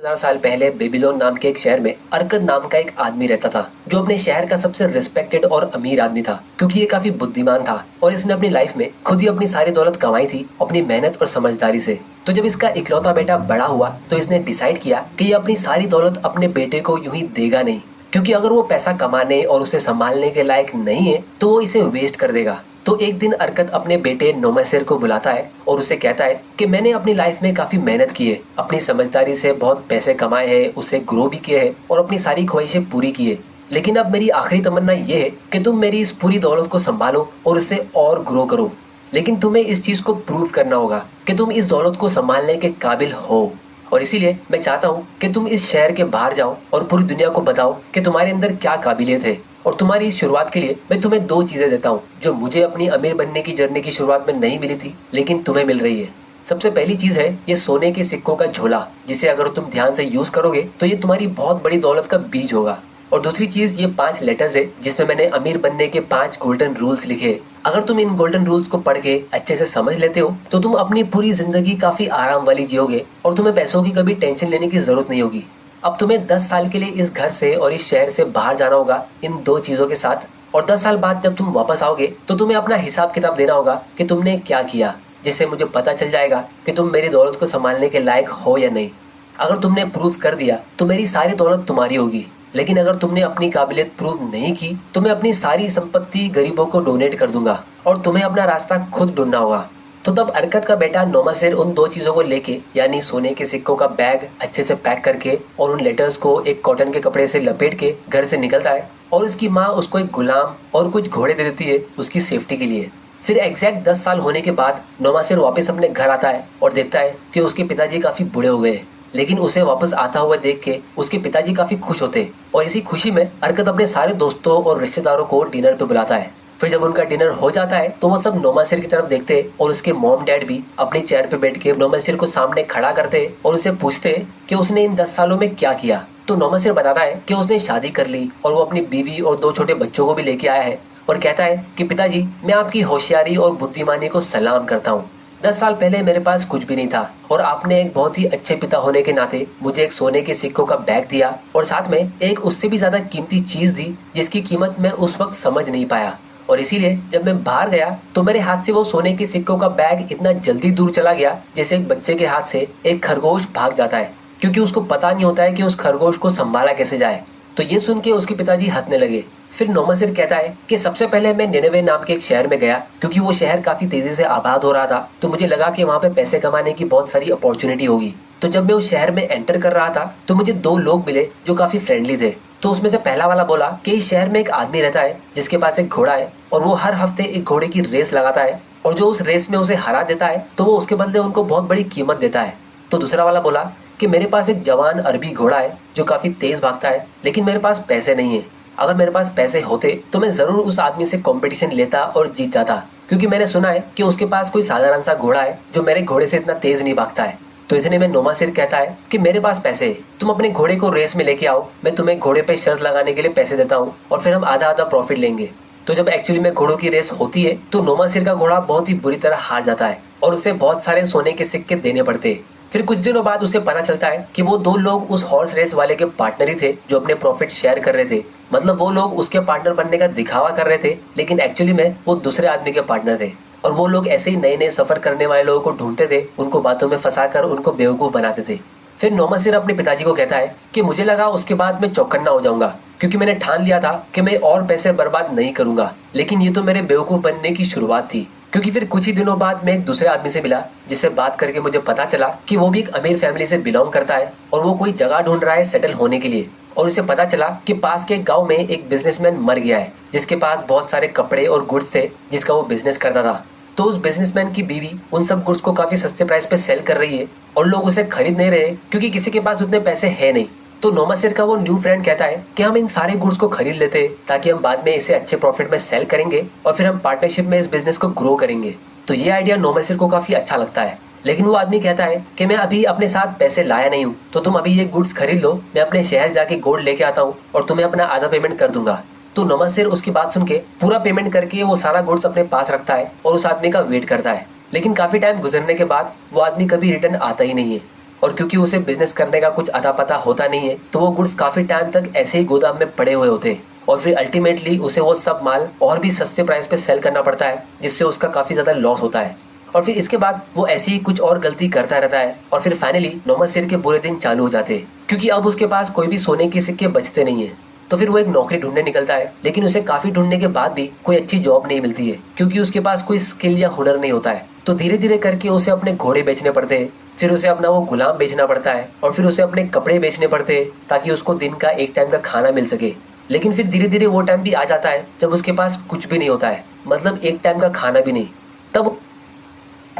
10,000 साल पहले बेबीलोन नाम के एक शहर में अरकद नाम का एक आदमी रहता था, जो अपने शहर का सबसे रिस्पेक्टेड और अमीर आदमी था, क्योंकि ये काफी बुद्धिमान था और इसने अपनी लाइफ में खुद ही अपनी सारी दौलत कमाई थी अपनी मेहनत और समझदारी से। तो जब इसका इकलौता बेटा बड़ा हुआ तो इसने डिसाइड किया कि ये अपनी सारी दौलत अपने बेटे को यूं ही देगा नहीं, क्योंकि अगर वो पैसा कमाने और उसे संभालने के लायक नहीं है तो वो इसे वेस्ट कर देगा। तो एक दिन अरकत अपने बेटे नोमासिर को बुलाता है और उसे कहता है कि मैंने अपनी लाइफ में काफी मेहनत की है, अपनी समझदारी से बहुत पैसे कमाए हैं, उसे ग्रो भी किए हैं और अपनी सारी ख्वाहिशें पूरी की है। लेकिन अब मेरी आखिरी तमन्ना ये है कि तुम मेरी इस पूरी दौलत को संभालो और इसे और ग्रो करो। लेकिन तुम्हें इस चीज को प्रूव करना होगा कि तुम इस दौलत को संभालने के काबिल हो। और इसीलिए मैं चाहता हूँ कि तुम इस शहर के बाहर जाओ और पूरी दुनिया को बताओ कि तुम्हारे अंदर क्या काबिलियत है। और तुम्हारी इस शुरुआत के लिए मैं तुम्हें दो चीजें देता हूँ जो मुझे अपनी अमीर बनने की जर्नी की शुरुआत में नहीं मिली थी, लेकिन तुम्हें मिल रही है। सबसे पहली चीज है ये सोने के सिक्कों का झोला, जिसे अगर तुम ध्यान से यूज करोगे तो ये तुम्हारी बहुत बड़ी दौलत का बीज होगा। और दूसरी चीज ये 5 लेटर्स है जिसमें मैंने अमीर बनने के 5 गोल्डन रूल्स लिखे। अगर तुम इन गोल्डन रूल्स को पढ़ के अच्छे से समझ लेते हो तो तुम अपनी पूरी जिंदगी काफी आराम वाली जियोगे और तुम्हें पैसों की कभी टेंशन लेने की जरूरत नहीं होगी। अब तुम्हें 10 साल के लिए इस घर से और इस शहर से बाहर जाना होगा इन 2 चीजों के साथ। और 10 साल बाद जब तुम वापस आओगे तो तुम्हें अपना हिसाब किताब देना होगा कि तुमने क्या किया, जिससे मुझे पता चल जाएगा कि तुम मेरी दौलत को संभालने के लायक हो या नहीं। अगर तुमने प्रूव कर दिया तो मेरी सारी दौलत तुम्हारी होगी, लेकिन अगर तुमने अपनी काबिलियत प्रूव नहीं की तो मैं अपनी सारी संपत्ति गरीबों को डोनेट कर दूंगा और तुम्हें अपना रास्ता खुद ढूंढना होगा। तो तब अरकत का बेटा नोमासिर उन 2 चीजों को लेके, यानी सोने के सिक्कों का बैग अच्छे से पैक करके और उन लेटर्स को एक कॉटन के कपड़े से लपेट के घर से निकलता है। और उसकी माँ उसको एक गुलाम और कुछ घोड़े दे देती है उसकी सेफ्टी के लिए। फिर एग्जैक्ट 10 साल होने के बाद नोमासिर वापस अपने घर आता है और देखता है कि उसके पिताजी काफी बूढ़े हो गए हैं, लेकिन उसे वापस आता हुआ देख के उसके पिताजी काफी खुश होते हैं। और इसी खुशी में अरकत अपने सारे दोस्तों और रिश्तेदारों को डिनर पे बुलाता है। फिर जब उनका डिनर हो जाता है तो वो सब नोमासिर की तरफ देखते हैं और उसके मॉम डैड भी अपनी चेयर पे बैठ के नोमासिर को सामने खड़ा करते हैं और उसे पूछते हैं कि उसने इन 10 सालों में क्या किया। तो नोमासिर बताता है कि उसने शादी कर ली और वो अपनी बीवी और 2 छोटे बच्चों को भी लेके आया है और कहता है कि पिताजी, मैं आपकी होशियारी और बुद्धिमानी को सलाम करता हूँ। 10 साल पहले मेरे पास कुछ भी नहीं था और आपने एक बहुत ही अच्छे पिता होने के नाते मुझे एक सोने के सिक्कों का बैग दिया और साथ में एक उससे भी ज्यादा कीमती चीज दी जिसकी कीमत मैं उस वक्त समझ नहीं पाया। और इसीलिए जब मैं बाहर गया तो मेरे हाथ से वो सोने के सिक्कों का बैग इतना जल्दी दूर चला गया जैसे एक बच्चे के हाथ से एक खरगोश भाग जाता है, क्योंकि उसको पता नहीं होता है कि उस खरगोश को संभाला कैसे जाए। तो ये सुन के उसके पिताजी हंसने लगे। फिर नोमासिर कहता है कि सबसे पहले मैं निनेवे नाम के एक शहर में गया, क्योंकि वो शहर काफी तेजी से आबाद हो रहा था, तो मुझे लगा कि वहाँ पे पैसे कमाने की बहुत सारी अपॉर्चुनिटी होगी। तो जब मैं उस शहर में एंटर कर रहा था तो मुझे 2 लोग मिले जो काफी फ्रेंडली थे। तो उसमें से पहला वाला बोला कि इस शहर में एक आदमी रहता है जिसके पास एक घोड़ा है और वो हर हफ्ते एक घोड़े की रेस लगाता है और जो उस रेस में उसे हरा देता है तो वो उसके बदले उनको बहुत बड़ी कीमत देता है। तो दूसरा वाला बोला कि मेरे पास एक जवान अरबी घोड़ा है जो काफी तेज भागता है, लेकिन मेरे पास पैसे नहीं है। अगर मेरे पास पैसे होते तो मैं जरूर उस आदमी से कंपटीशन लेता और जीत जाता, क्योंकि मैंने सुना है कि उसके पास कोई साधारण सा घोड़ा है जो मेरे घोड़े से इतना तेज नहीं भागता है। तो इतने में नोमासिर कहता है कि मेरे पास पैसे है, तुम अपने घोड़े को रेस में लेके आओ, मैं तुम्हें घोड़े पे शर्त लगाने के लिए पैसे देता हूँ और फिर हम आधा आधा प्रॉफिट लेंगे। तो जब एक्चुअली में घोड़ों की रेस होती है तो नोमासिर का घोड़ा बहुत ही बुरी तरह हार जाता है और उसे बहुत सारे सोने के सिक्के देने पड़ते हैं। फिर कुछ दिनों बाद उसे पता चलता है कि वो 2 लोग उस हॉर्स रेस वाले के पार्टनर ही थे जो अपने प्रॉफिट शेयर कर रहे थे। मतलब वो लोग उसके पार्टनर बनने का दिखावा कर रहे थे, लेकिन एक्चुअली में वो दूसरे आदमी के पार्टनर थे। और वो लोग ऐसे ही नए नए सफर करने वाले लोगों को ढूंढते थे, उनको बातों में फंसाकर उनको बेवकूफ बनाते थे। फिर नोमासिर अपने पिताजी को कहता है कि मुझे लगा उसके बाद मैं चौकन्ना हो जाऊंगा, क्योंकि मैंने ठान लिया था कि मैं और पैसे बर्बाद नहीं करूंगा, लेकिन ये तो मेरे बेवकूफ बनने की शुरुआत थी। क्योंकि फिर कुछ ही दिनों बाद मैं एक दूसरे आदमी से मिला जिससे बात करके मुझे पता चला कि वो भी एक अमीर फैमिली से बिलोंग करता है और वो कोई जगह ढूंढ रहा है सेटल होने के लिए। और उसे पता चला कि पास के गांव में एक बिजनेसमैन मर गया है जिसके पास बहुत सारे कपड़े और गुड्स थे जिसका वो बिजनेस करता था। तो उस बिजनेसमैन की बीवी उन सब गुड्स को काफी सस्ते प्राइस पे सेल कर रही है और लोग उसे खरीद नहीं रहे क्योंकि किसी के पास उतने पैसे है नहीं। तो नोमासिर का वो न्यू फ्रेंड कहता है कि हम इन सारे गुड्स को खरीद लेते हैं ताकि हम बाद में इसे अच्छे प्रॉफिट में सेल करेंगे और फिर हम पार्टनरशिप में इस बिजनेस को ग्रो करेंगे। तो ये आइडिया नोमासिर को काफी अच्छा लगता है, लेकिन वो आदमी कहता है कि मैं अभी अपने साथ पैसे लाया नहीं हूँ, तो तुम अभी ये गुड्स खरीद लो, मैं अपने शहर जाके गोल्ड लेके आता हूँ और तुम्हें अपना आधा पेमेंट कर दूंगा। तो नोमासिर उसकी बात सुन के पूरा पेमेंट करके वो सारा गुड्स अपने पास रखता है और उस आदमी का वेट करता है। लेकिन काफी टाइम गुजरने के बाद वो आदमी कभी रिटर्न आता ही नहीं है। और क्योंकि उसे बिजनेस करने का कुछ अता पता होता नहीं है तो वो गुड्स काफी टाइम तक ऐसे ही गोदाम में पड़े हुए होते हैं और फिर अल्टीमेटली उसे वो सब माल और भी सस्ते प्राइस पे सेल करना पड़ता है जिससे उसका काफी ज्यादा लॉस होता है। और फिर इसके बाद वो ऐसी ही कुछ और गलती करता रहता है और फिर फाइनली नोमासिर के बुरे दिन चालू हो जाते हैं क्योंकि अब उसके पास कोई भी सोने के सिक्के बचते नहीं है। तो फिर वो एक नौकरी ढूंढने निकलता है लेकिन उसे काफी ढूंढने के बाद भी कोई अच्छी जॉब नहीं मिलती है क्योंकि उसके पास कोई स्किल या हुनर नहीं होता है। तो धीरे धीरे करके उसे अपने घोड़े बेचने पड़ते हैं, फिर उसे अपना वो गुलाम बेचना पड़ता है और फिर उसे अपने कपड़े बेचने पड़ते हैं ताकि उसको दिन का एक टाइम का खाना मिल सके। लेकिन फिर धीरे धीरे वो टाइम भी आ जाता है जब उसके पास कुछ भी नहीं होता है, मतलब एक टाइम का खाना भी नहीं। तब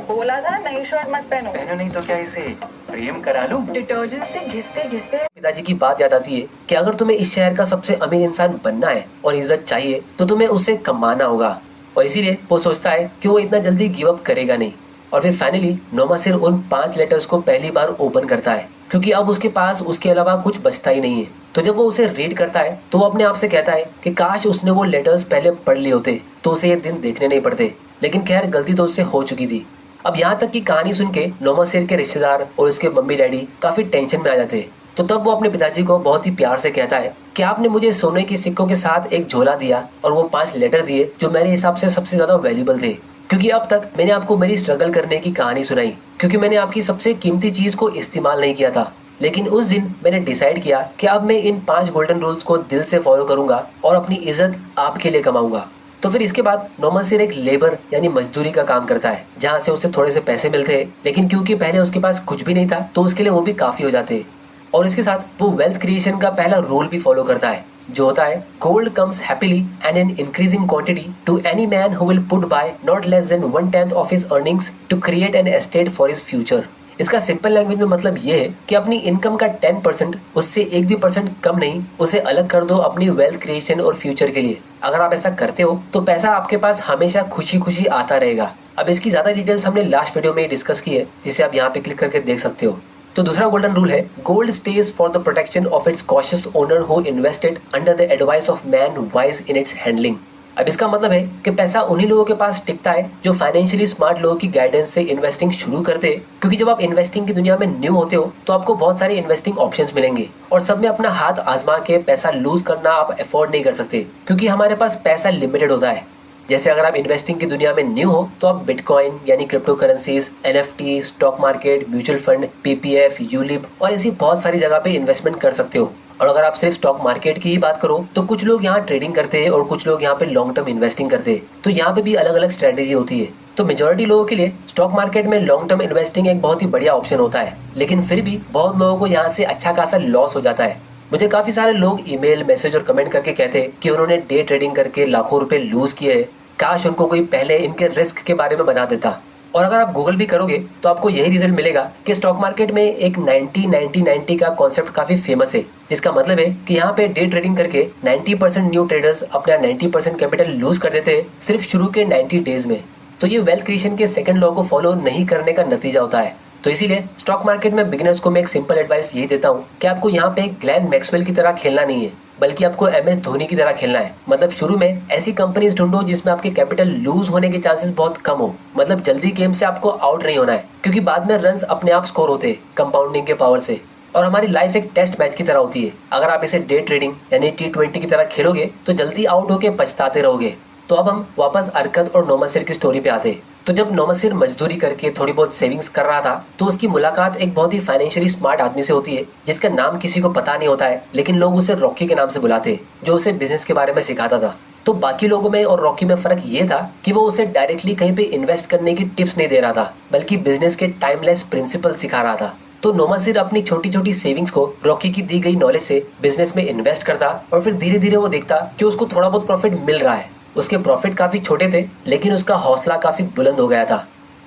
बोला था नई शर्ट मत पहनो। पहनो नहीं तो क्या इसे प्रेम करा लूं? डिटर्जेंट से घिसते घिसते पिताजी की बात याद आती है कि अगर तुम्हें इस शहर का सबसे अमीर इंसान बनना है और इज्जत चाहिए तो तुम्हें उससे कमाना होगा। और इसीलिए वो सोचता है कि वो इतना जल्दी गिव अप करेगा नहीं। और फिर फाइनली नोमासिर उन 5 लेटर्स को पहली बार ओपन करता है क्योंकि अब उसके पास उसके अलावा कुछ बचता ही नहीं है। तो जब वो उसे रीड करता है तो वो अपने आप से कहता है कि काश उसने वो लेटर्स पहले पढ़ लिए होते तो उसे ये दिन देखने नहीं पड़ते। लेकिन खैर गलती तो उससे हो चुकी थी। अब यहाँ तक की कहानी सुन के नोमासिर के रिश्तेदार और उसके मम्मी डैडी काफी टेंशन में आ जाते हैं। तो तब वो अपने पिताजी को बहुत ही प्यार से कहता है कि आपने मुझे सोने के सिक्कों के साथ एक झोला दिया और वो 5 लेटर दिए जो मेरे हिसाब से सबसे ज्यादा वैल्यूबल थे, क्योंकि अब तक मैंने आपको मेरी स्ट्रगल करने की कहानी सुनाई क्योंकि मैंने आपकी सबसे कीमती चीज को इस्तेमाल नहीं किया था। लेकिन उस दिन मैंने डिसाइड किया कि अब मैं इन 5 गोल्डन रूल्स को दिल से फॉलो करूंगा और अपनी इज्जत आपके लिए कमाऊंगा। तो फिर इसके बाद नोमासिर एक लेबर यानी मजदूरी का काम करता है जहाँ से उसे थोड़े से पैसे मिलते हैं, लेकिन क्योंकि पहले उसके पास कुछ भी नहीं था तो उसके लिए वो भी काफी हो जाते हैं। और इसके साथ वो वेल्थ क्रिएशन का पहला रूल भी फॉलो करता है जो होता है gold comes happily and in increasing quantity to any man who will put by not less than 1/10 of his earnings to create an estate for his future. इसका simple language में मतलब ये है कि अपनी इनकम का 10% उससे 1 भी परसेंट कम नहीं उसे अलग कर दो अपनी वेल्थ क्रिएशन और फ्यूचर के लिए। अगर आप ऐसा करते हो तो पैसा आपके पास हमेशा खुशी खुशी आता रहेगा। अब इसकी ज्यादा डिटेल्स हमने लास्ट वीडियो में डिस्कस की है जिसे आप यहाँ पे क्लिक करके देख सकते हो। तो दूसरा गोल्डन रूल है gold stage for the protection of its cautious owner who invested under the advice of man wise in its handling. अब इसका मतलब है कि पैसा उन्हीं लोगों के पास टिकता है जो फाइनेंशियली स्मार्ट लोगों की गाइडेंस से इन्वेस्टिंग शुरू करते हैं, क्योंकि जब आप इन्वेस्टिंग की दुनिया में न्यू होते हो तो आपको बहुत सारे इन्वेस्टिंग ऑप्शंस मिलेंगे और सब में अपना हाथ आजमा के पैसा लूज करना आप अफोर्ड नहीं कर सकते क्योंकि हमारे पास पैसा लिमिटेड होता है। जैसे अगर आप इन्वेस्टिंग की दुनिया में न्यू हो तो आप बिटकॉइन यानी crypto currencies, NFT, stock market, mutual fund, PPF, ULIP और ऐसी बहुत सारी जगह पे इन्वेस्टमेंट कर सकते हो। और अगर आप सिर्फ स्टॉक मार्केट की ही बात करो तो कुछ लोग यहाँ ट्रेडिंग करते हैं और कुछ लोग यहाँ पे लॉन्ग टर्म इन्वेस्टिंग करते हैं, तो यहाँ पे भी अलग अलग स्ट्रेटेजी होती है। तो मेजोरिटी लोगों के लिए स्टॉक मार्केट में लॉन्ग टर्म इन्वेस्टिंग एक बहुत ही बढ़िया ऑप्शन होता है, लेकिन फिर भी बहुत लोगों को यहाँ से अच्छा खासा लॉस हो जाता है। मुझे काफी सारे लोग ईमेल, मैसेज और कमेंट करके कहते हैं कि उन्होंने डे ट्रेडिंग करके लाखों रुपए लूज किए हैं, काश उनको कोई पहले इनके रिस्क के बारे में बता देता। और अगर आप गूगल भी करोगे तो आपको यही रिजल्ट मिलेगा कि स्टॉक मार्केट में एक 90-90-90 का कॉन्सेप्ट काफी फेमस है, जिसका मतलब है कि यहाँ पे डे ट्रेडिंग करके 90% न्यू ट्रेडर्स अपना 90% कैपिटल लूज कर देते हैं सिर्फ शुरू के 90 डेज में। तो ये वेल्थ क्रिएशन के सेकंड लॉ को फॉलो नहीं करने का नतीजा होता है। तो इसीलिए स्टॉक मार्केट में बिगिनर्स को मैं एक सिंपल एडवाइस यही देता हूँ कि आपको यहाँ पे ग्लेन मैक्सवेल की तरह खेलना नहीं है, बल्कि आपको एमएस धोनी की तरह खेलना है। मतलब शुरू में ऐसी कंपनीज ढूंढो जिसमें आपके कैपिटल लूज होने के चांसेस बहुत कम हो, मतलब जल्दी गेम से आपको आउट नहीं होना है, क्योंकि बाद में रन्स अपने आप स्कोर होते हैं कंपाउंडिंग के पावर से। और हमारी लाइफ एक टेस्ट मैच की तरह होती है, अगर आप इसे डे ट्रेडिंग यानी T20 की तरह खेलोगे तो जल्दी आउट होके पछताते रहोगे। तो अब हम वापस अरकत और नोमासिर की स्टोरी पे आते। तो जब नोमासिर मजदूरी करके थोड़ी बहुत सेविंग्स कर रहा था तो उसकी मुलाकात एक बहुत ही फाइनेंशियली स्मार्ट आदमी से होती है जिसका नाम किसी को पता नहीं होता है, लेकिन लोग उसे रॉकी के नाम से बुलाते, जो उसे बिजनेस के बारे में सिखाता था। तो बाकी लोगों में और रॉकी में फर्क ये था कि वो उसे डायरेक्टली कहीं पे इन्वेस्ट करने की टिप्स नहीं दे रहा था, बल्कि बिजनेस के टाइमलेस प्रिंसिपल सिखा रहा था। तो नोमासिर अपनी छोटी छोटी सेविंग्स को रॉकी की दी गई नॉलेज से बिजनेस में इन्वेस्ट करता और फिर धीरे धीरे वो देखता कि उसको थोड़ा बहुत प्रॉफिट मिल रहा है। उसके प्रॉफिट काफी छोटे थे, लेकिन उसका हौसला काफी बुलंद हो गया था।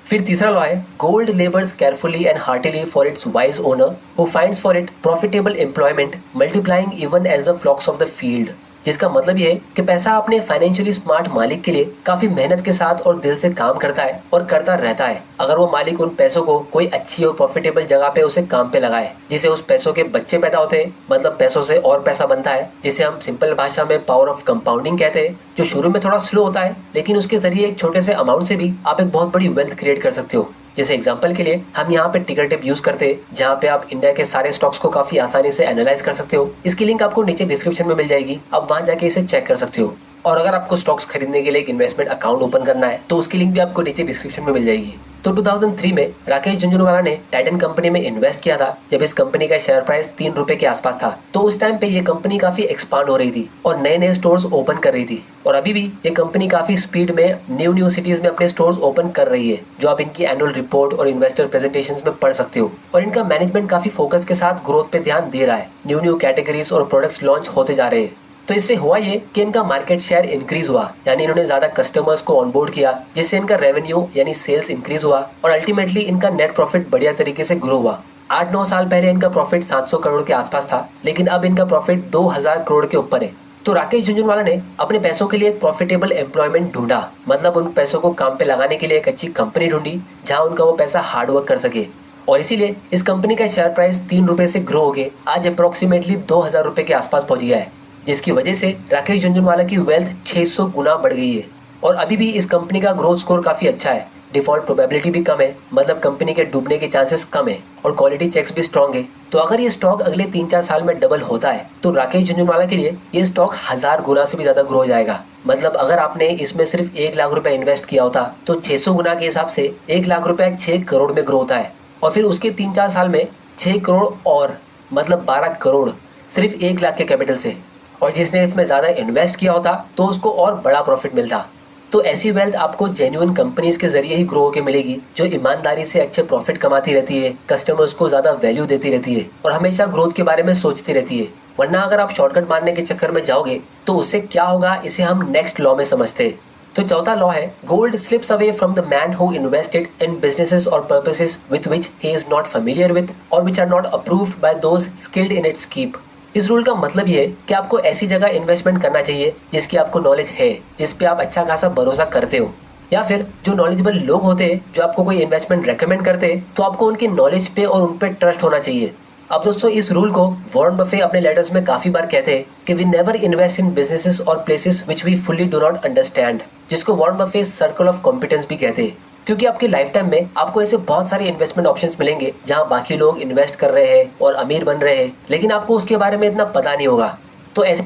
फिर तीसरा लॉ है gold labours carefully and heartily for its wise owner who finds for it profitable employment multiplying even as the flocks of the field. जिसका मतलब ये है कि पैसा अपने फाइनेंशियली स्मार्ट मालिक के लिए काफी मेहनत के साथ और दिल से काम करता है और करता रहता है, अगर वो मालिक उन पैसों को कोई अच्छी और प्रॉफिटेबल जगह पे उसे काम पे लगाए, जिसे उस पैसों के बच्चे पैदा होते हैं, मतलब पैसों से और पैसा बनता है, जिसे हम सिंपल भाषा में पावर ऑफ कंपाउंडिंग कहते हैं, जो शुरू में थोड़ा स्लो होता है, लेकिन उसके जरिए एक छोटे से अमाउंट से भी आप एक बहुत बड़ी वेल्थ क्रिएट कर सकते हो। जैसे एग्जांपल के लिए हम यहाँ पे टिकर टिप यूज करते हैं, जहाँ पे आप इंडिया के सारे स्टॉक्स को काफी आसानी से एनालाइज कर सकते हो। इसकी लिंक आपको नीचे डिस्क्रिप्शन में मिल जाएगी, आप वहां जाके इसे चेक कर सकते हो। और अगर आपको स्टॉक्स खरीदने के लिए एक इन्वेस्टमेंट अकाउंट ओपन करना है तो उसकी लिंक भी आपको नीचे डिस्क्रिप्शन में मिल जाएगी। तो 2003 में राकेश झुंझुनवाला ने टाइटन कंपनी में इन्वेस्ट किया था, जब इस कंपनी का शेयर प्राइस 3 रुपए के आसपास था। तो उस टाइम पे ये कंपनी काफी एक्सपांड हो रही थी और नए नए स्टोर्स ओपन कर रही थी, और अभी भी ये कंपनी काफी स्पीड में न्यू सिटीज में अपने स्टोर्स ओपन कर रही है, जो आप इनकी एनुअल रिपोर्ट और इन्वेस्टर प्रेजेंटेशंस में पढ़ सकते हो। और इनका मैनेजमेंट काफी फोकस के साथ ग्रोथ पे ध्यान दे रहा है, न्यू कैटेगरीज और प्रोडक्ट्स लॉन्च होते जा रहे हैं। तो इससे हुआ ये कि इनका मार्केट शेयर इंक्रीज हुआ, यानी इन्होंने ज्यादा कस्टमर्स को ऑनबोर्ड किया, जिससे इनका रेवेन्यू यानी सेल्स इंक्रीज हुआ और अल्टीमेटली इनका नेट प्रॉफिट बढ़िया तरीके से ग्रो हुआ। 8-9 साल पहले इनका प्रॉफिट 700 करोड़ के आसपास था, लेकिन अब इनका प्रॉफिट 2000 करोड़ के ऊपर है। तो राकेश झुंझुनवाला ने अपने पैसों के लिए एक प्रॉफिटेबल एम्प्लॉयमेंट ढूंढा, मतलब उन पैसों को काम पे लगाने के लिए एक अच्छी कंपनी ढूंढी जहां उनका वो पैसा हार्डवर्क कर सके। और इसीलिए इस कंपनी का शेयर प्राइस 3 रुपए से ग्रो हो गए आज अप्रोक्सीमेटली 2000 रुपए के आसपास पहुंच गया है, जिसकी वजह से राकेश झुंझुनवाला की वेल्थ 600 गुना बढ़ गई है। और अभी भी इस कंपनी का ग्रोथ स्कोर काफी अच्छा है, डिफॉल्ट प्रोबेबिलिटी भी कम है, मतलब कंपनी के डूबने के चांसेस कम है, और क्वालिटी चेक्स भी स्ट्रॉन्ग है। तो अगर ये स्टॉक अगले 3-4 साल में डबल होता है तो राकेश झुंझुनवाला के लिए ये स्टॉक 1000 गुना से भी ज्यादा ग्रो हो जाएगा। मतलब अगर आपने इसमें सिर्फ 1 लाख रुपए इन्वेस्ट किया होता तो 600 गुना के हिसाब से 1 लाख रुपए 6 करोड़ में ग्रो होता है, और फिर उसके 3-4 साल में 6 करोड़ और मतलब 12 करोड़ सिर्फ 1 लाख के कैपिटल से। और जिसने इसमें ज्यादा इन्वेस्ट किया होता तो उसको और बड़ा प्रॉफिट मिलता। तो ऐसी वेल्थ आपको जेन्युइन कंपनीज के जरिए ही ग्रो होकर मिलेगी, जो ईमानदारी से अच्छे प्रॉफिट कमाती रहती है, कस्टमर्स को ज्यादा वैल्यू देती रहती है और हमेशा ग्रोथ के बारे में सोचती रहती है। वरना अगर आप शॉर्टकट मारने के चक्कर में जाओगे तो उससे क्या होगा, इसे हम नेक्स्ट लॉ में समझते हैं। तो चौथा लॉ है, gold slips away from the man who invested in businesses or purposes with which he is not familiar with or which are not approved by those skilled in its keep. इस rule का मतलब ये है कि आपको ऐसी जगह investment करना चाहिए जिसकी आपको नॉलेज है, जिस पे आप अच्छा खासा भरोसा करते हो, या फिर जो नॉलेजेबल लोग होते हैं जो आपको कोई इन्वेस्टमेंट रेकमेंड करते हैं, तो आपको उनकी नॉलेज पे और उन पे ट्रस्ट होना चाहिए। अब दोस्तों, इस रूल को वॉरेन बफे अपने लेटर्स में काफी बार कहते हैं कि we never invest in businesses or places which we fully do not understand, जिसको Warren Buffett circle of competence भी कहते हैं। क्योंकि आपकी लाइफ टाइम में आपको ऐसे बहुत सारे इन्वेस्टमेंट ऑप्शंस मिलेंगे जहां बाकी लोग इन्वेस्ट कर रहे हैं और अमीर बन रहे हैं, लेकिन आपको उसके बारे में इतना पता नहीं होगा। तो ऐसे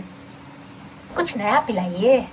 कुछ नया पिलाइए।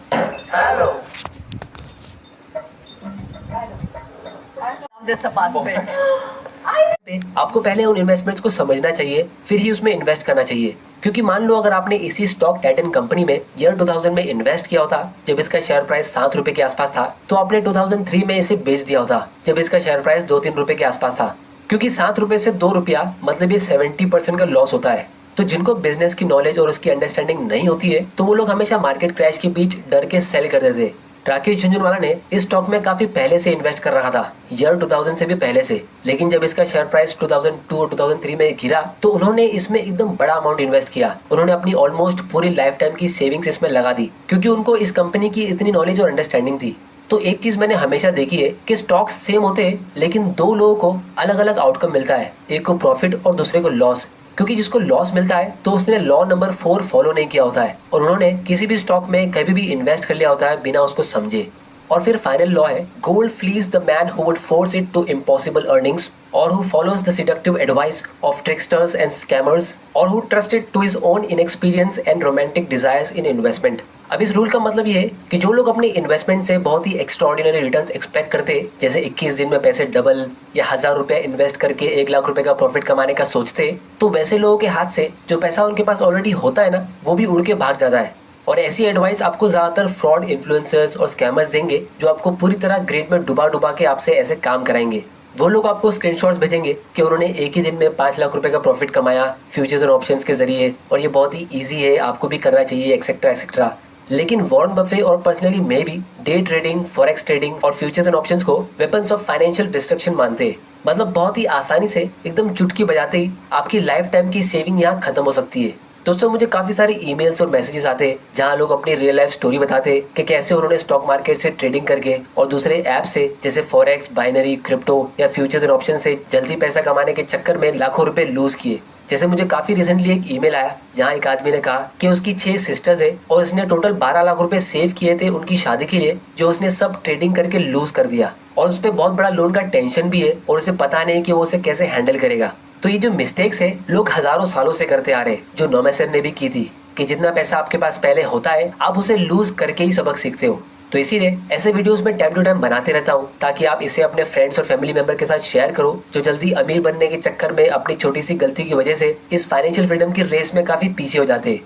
आपको पहले उन इन्वेस्टमेंट्स को समझना चाहिए, फिर ही उसमें इन्वेस्ट करना चाहिए। क्योंकि मान लो अगर आपने इसी स्टॉक टाइटन कंपनी में ईयर 2000 में इन्वेस्ट किया होता जब इसका शेयर प्राइस 7 रुपए के आसपास था, तो आपने 2003 में इसे बेच दिया होता जब इसका शेयर प्राइस 2-3 रुपए के आसपास था। क्योंकि 7 रुपए से 2 रुपया मतलब ये 70% का लॉस होता है। तो जिनको बिजनेस की नॉलेज और उसकी अंडरस्टैंडिंग नहीं होती है, तो वो लोग हमेशा मार्केट क्रैश के बीच डर के सेल कर देते। राकेश झुंझुनवाला ने इस स्टॉक में काफी पहले से इन्वेस्ट कर रखा था, ईयर 2000 से भी पहले से, लेकिन जब इसका शेयर प्राइस 2002 और 2003 में गिरा तो उन्होंने इसमें एकदम बड़ा अमाउंट इन्वेस्ट किया। उन्होंने अपनी ऑलमोस्ट पूरी लाइफ टाइम की सेविंग्स इसमें लगा दी, क्योंकि उनको इस कंपनी की इतनी नॉलेज और अंडरस्टैंडिंग थी। तो एक चीज मैंने हमेशा देखी है कि स्टॉक्स सेम होते हैं, लेकिन 2 लोगों को अलग अलग आउटकम मिलता है, एक को प्रॉफिट और दूसरे को लॉस। क्योंकि जिसको लॉस मिलता है तो उसने लॉ नंबर 4 फॉलो नहीं किया होता है, और उन्होंने किसी भी स्टॉक में कभी भी इन्वेस्ट कर लिया होता है बिना उसको समझे। और फिर फाइनल लॉ है, gold flees the man who would force it to impossible earnings और who follows the seductive advice of tricksters and scammers or who trusted to his own inexperience and romantic desires in investment। अब इस rule का मतलब ये है कि जो लोग अपनी इन्वेस्टमेंट से बहुत ही एक्स्ट्राऑर्डिनरी रिटर्न्स एक्सपेक्ट करते हैं, जैसे 21 दिन में पैसे डबल या 1000 रुपए इन्वेस्ट करके 1 लाख रुपए का प्रॉफिट कमाने का सोचते, तो वैसे लोगों के हाथ से जो पैसा उनके पास ऑलरेडी होता है ना, वो भी उड़ के भाग जाता है। और ऐसी एडवाइस आपको ज्यादातर फ्रॉड इन्फ्लुएंसर्स और स्कैमर्स देंगे, जो आपको पूरी तरह ग्रेड में डुबा के आपसे ऐसे काम कराएंगे। वो लोग आपको स्क्रीनशॉट्स भेजेंगे कि उन्होंने एक ही दिन में 5 लाख रुपए का प्रॉफिट कमाया फ्यूचर्स और ऑप्शंस के जरिए, और ये बहुत ही इजी है, आपको भी करना चाहिए, एक्सेट्रा एक्सेट्रा। लेकिन वॉरेन बफे और पर्सनली मैं भी डे ट्रेडिंग, फॉरेक्स ट्रेडिंग और फ्यूचर्स एंड ऑप्शंस को वेपन्स ऑफ फाइनेंशियल डिस्ट्रक्शन मानते हैं। मतलब बहुत ही आसानी से एकदम चुटकी बजाते ही आपकी लाइफ टाइम की सेविंग यहाँ खत्म हो सकती है। दोस्तों, मुझे काफी सारे ईमेल्स और मैसेजेस आते हैं जहां लोग अपनी रियल लाइफ स्टोरी बताते हैं कि कैसे उन्होंने स्टॉक मार्केट से ट्रेडिंग करके और दूसरे ऐप से जैसे फॉरेक्स, बाइनरी, क्रिप्टो या फ्यूचर्स एंड ऑप्शन से जल्दी पैसा कमाने के चक्कर में लाखों रुपए लूज किए। जैसे मुझे काफी रिसेंटली एक ईमेल आया जहाँ एक आदमी ने कहा कि उसकी 6 सिस्टर्स है और उसने टोटल 12 लाख रुपए सेव किए थे उनकी शादी के लिए, जो उसने सब ट्रेडिंग करके लूज कर दिया और उस पर बहुत बड़ा लोन का टेंशन भी है और उसे पता नहीं कि वो उसे कैसे हैंडल करेगा। तो ये जो मिस्टेक्स है लोग हजारों सालों से करते आ रहे हैं, जो नोमेसर ने भी की थी कि जितना पैसा आपके पास पहले होता है आप उसे लूज करके ही सबक सीखते हो। तो इसीलिए ऐसे वीडियोस में टाइम टू टाइम बनाते रहता हूँ ताकि आप इसे अपने फ्रेंड्स और फैमिली मेंबर के साथ शेयर करो, जो जल्दी अमीर बनने के चक्कर में अपनी छोटी सी गलती की वजह से इस फाइनेंशियल फ्रीडम की रेस में काफी पीछे हो जाते हैं।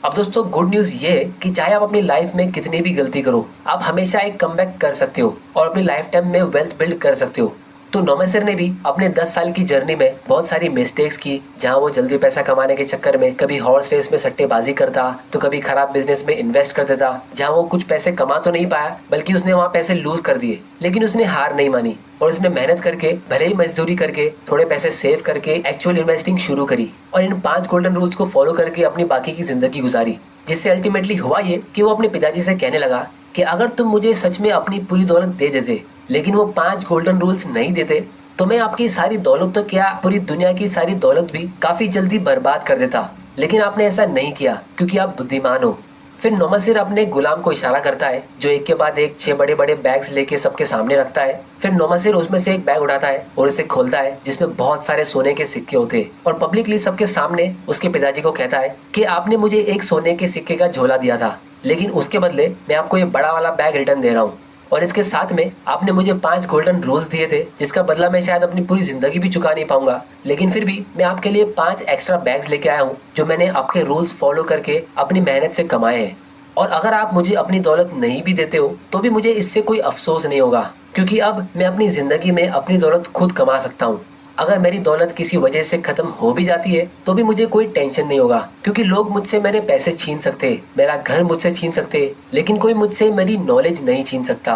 अब दोस्तों गुड न्यूज ये है कि चाहे आप अपनी लाइफ में कितनी भी गलती करो, आप हमेशा एक कमबैक कर सकते हो और अपनी लाइफ टाइम में वेल्थ बिल्ड कर सकते हो। तो नोमेसर ने भी अपने 10 साल की जर्नी में बहुत सारी मिस्टेक्स की, जहां वो जल्दी पैसा कमाने के चक्कर में कभी हॉर्स रेस में सट्टेबाजी करता तो कभी खराब बिजनेस में इन्वेस्ट कर देता, जहां वो कुछ पैसे कमा तो नहीं पाया बल्कि उसने वहां पैसे लूज कर दिए। लेकिन उसने हार नहीं मानी और उसने मेहनत करके, भले ही मजदूरी करके, थोड़े पैसे सेव करके एक्चुअल इन्वेस्टिंग शुरू करी और इन 5 गोल्डन रूल्स को फॉलो करके अपनी बाकी की जिंदगी गुजारी। जिससे अल्टीमेटली हुआ ये कि वो अपने पिताजी से कहने लगा कि अगर तुम मुझे सच में अपनी पूरी दौलत दे देते लेकिन वो 5 गोल्डन रूल्स नहीं देते तो मैं आपकी सारी दौलत तो क्या, पूरी दुनिया की सारी दौलत भी काफी जल्दी बर्बाद कर देता। लेकिन आपने ऐसा नहीं किया क्योंकि आप बुद्धिमान हो। फिर नोमेसर अपने गुलाम को इशारा करता है जो एक के बाद एक 6 बड़े बड़े बैग्स लेके सबके सामने रखता है। फिर नोमेसर उसमें से एक बैग उठाता है और उसे खोलता है जिसमें बहुत सारे सोने के सिक्के होते हैं और पब्लिकली सबके सामने उसके पिताजी को कहता है कि आपने मुझे एक सोने के सिक्के का झोला दिया था, लेकिन उसके बदले मैं आपको ये बड़ा वाला बैग रिटर्न दे रहा हूँ और इसके साथ में आपने मुझे 5 गोल्डन रूल्स दिए थे जिसका बदला मैं शायद अपनी पूरी जिंदगी भी चुका नहीं पाऊंगा, लेकिन फिर भी मैं आपके लिए 5 एक्स्ट्रा बैग्स लेके आया हूँ जो मैंने आपके रूल्स फॉलो करके अपनी मेहनत से कमाए हैं। और अगर आप मुझे अपनी दौलत नहीं भी देते हो तो भी मुझे इससे कोई अफसोस नहीं होगा, क्योंकि अब मैं अपनी जिंदगी में अपनी दौलत खुद कमा सकता हूँ। अगर मेरी दौलत किसी वजह से खत्म हो भी जाती है तो भी मुझे कोई टेंशन नहीं होगा, क्योंकि लोग मुझसे मेरे पैसे छीन सकते, मेरा घर मुझसे छीन सकते, लेकिन कोई मुझसे मेरी नॉलेज नहीं छीन सकता।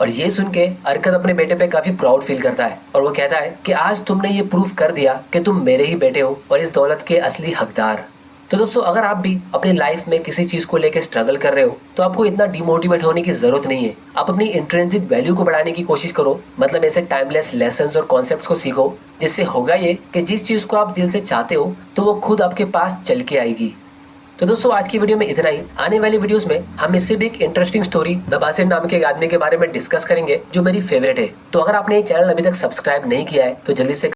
और ये सुन के अरकत अपने बेटे पे काफी प्राउड फील करता है और वो कहता है कि आज तुमने ये प्रूफ कर दिया कि तुम मेरे ही बेटे हो और इस दौलत के असली हकदार। तो दोस्तों अगर आप भी अपनी लाइफ में किसी चीज को लेकर स्ट्रगल कर रहे हो तो आपको इतना डिमोटिवेट होने की जरूरत नहीं है। आप अपनी इंट्रिंसिक वैल्यू को बढ़ाने की कोशिश करो, मतलब ऐसे टाइमलेस लेसन्स और कॉन्सेप्ट्स को सीखो, जिससे होगा ये कि जिस चीज को आप दिल से चाहते हो तो वो खुद आपके पास चल के आएगी। तो दोस्तों आज की वीडियो में इतना ही। आने वाली वीडियोस में हम इससे भी एक इंटरेस्टिंग स्टोरी नवासिर नाम के एक आदमी के बारे में डिस्कस करेंगे जो मेरी फेवरेट है। तो अगर आपने ये चैनल अभी तक सब्सक्राइब नहीं किया है तो जल्दी से